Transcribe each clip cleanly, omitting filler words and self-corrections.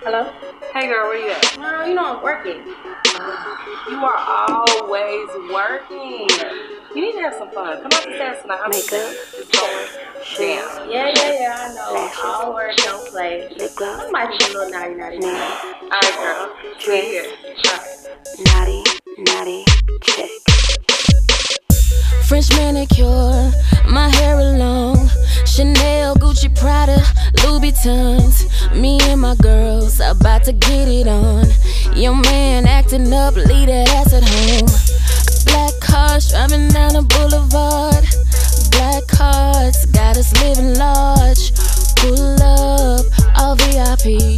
Hello? Hey girl, where you at? No, you know I'm working. You are always working. You need to have some fun. Come out to dance tonight. Makeup, It's going down. Yeah, I know. Lashes. All work, don't play. lip gloss, I might be a little naughty. nails, Alright, girl. We're here. naughty, check. French manicure, my hair long, Chanel, Gucci, Prada, Louis Vuittons. Me and my girls about to get it on. Your man acting up, leave that ass at home. Black cars driving down the boulevard. Black cards got us living large. Pull up, all VIP.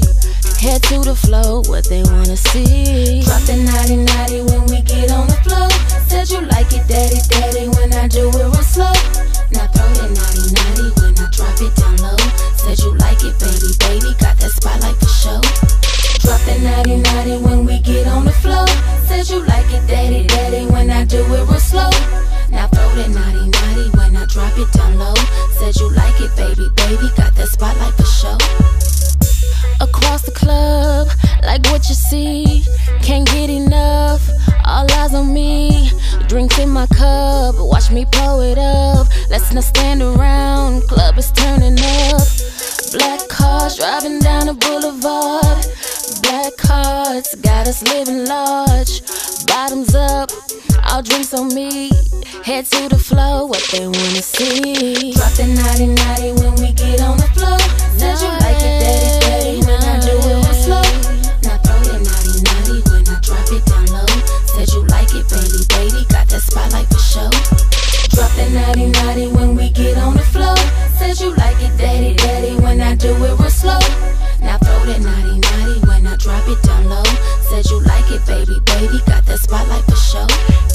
Head to the floor, what they wanna see. Drop the naughty when we get on the floor. Said you like it, daddy, when I do it real slow. Now throw that naughty when I drop it down low. Said you like it, baby, got that spotlight for show. Drop that naughty when we get on the floor. Said you like it, daddy, when I do it real slow. Now throw that naughty when I drop it down low. Said you like it, baby, got that spotlight for show. Across the club, like what you see. Can't get enough, all eyes on me. Drinks in my cup, watch me pour it up. Let's not stand around, club is turning up. Black cars driving down the boulevard. Black cards got us living large. Bottoms up, all drinks on me. Head to the floor, what they wanna see. Drop the naughty when we get on the floor. Said you like it, daddy, when I do it real slow. Now throw that naughty when I drop it down low. Said you like it, baby, got that spotlight for show. Drop that naughty when we get on the floor. Said you like it, daddy, when I do it real slow. Now throw that naughty when I drop it down low. Said you like it, baby, got that spotlight for show.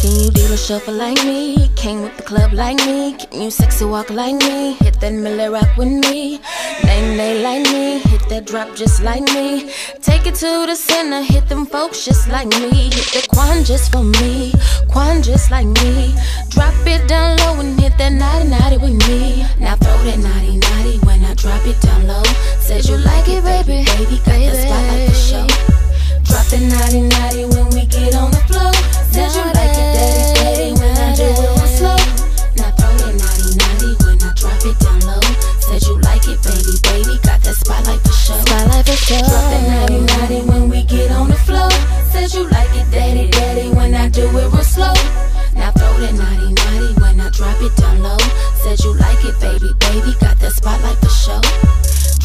Can you deal a shuffle like me? Came with the club like me. Can you sexy walk like me? Hit that Miller rock with me. They like me. Hit that drop just like me. Take it to the center. Hit them folks just like me. Hit the Quan just for me. Quan just like me. Drop it down low and hit that naughty with me. Now throw that naughty when I drop it down low. Said you like it, baby, got that spotlight for show. Drop the naughty when we get on the floor. Said you like it, daddy, when I do it real slow. Now throw that naughty when I drop it down low. Said you like it, baby, got that spotlight for show. Spotlight for show. Drop that naughty when we get on the floor. Said you like it, daddy, when I do it real slow. Now throw that naughty when I drop it down low. Said you like it, baby, got that spotlight for show.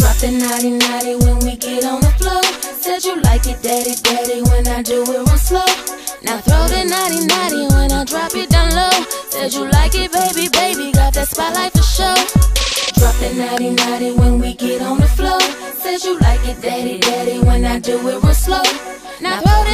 Drop the naughty when we get on the floor. Said you like it, daddy, when I do it real slow. Now throw the naughty when I drop it down low. Said you like it, baby, got that spotlight for show. Drop the naughty when we get on the floor. Said you like it, daddy, when I do it real slow. Now throw the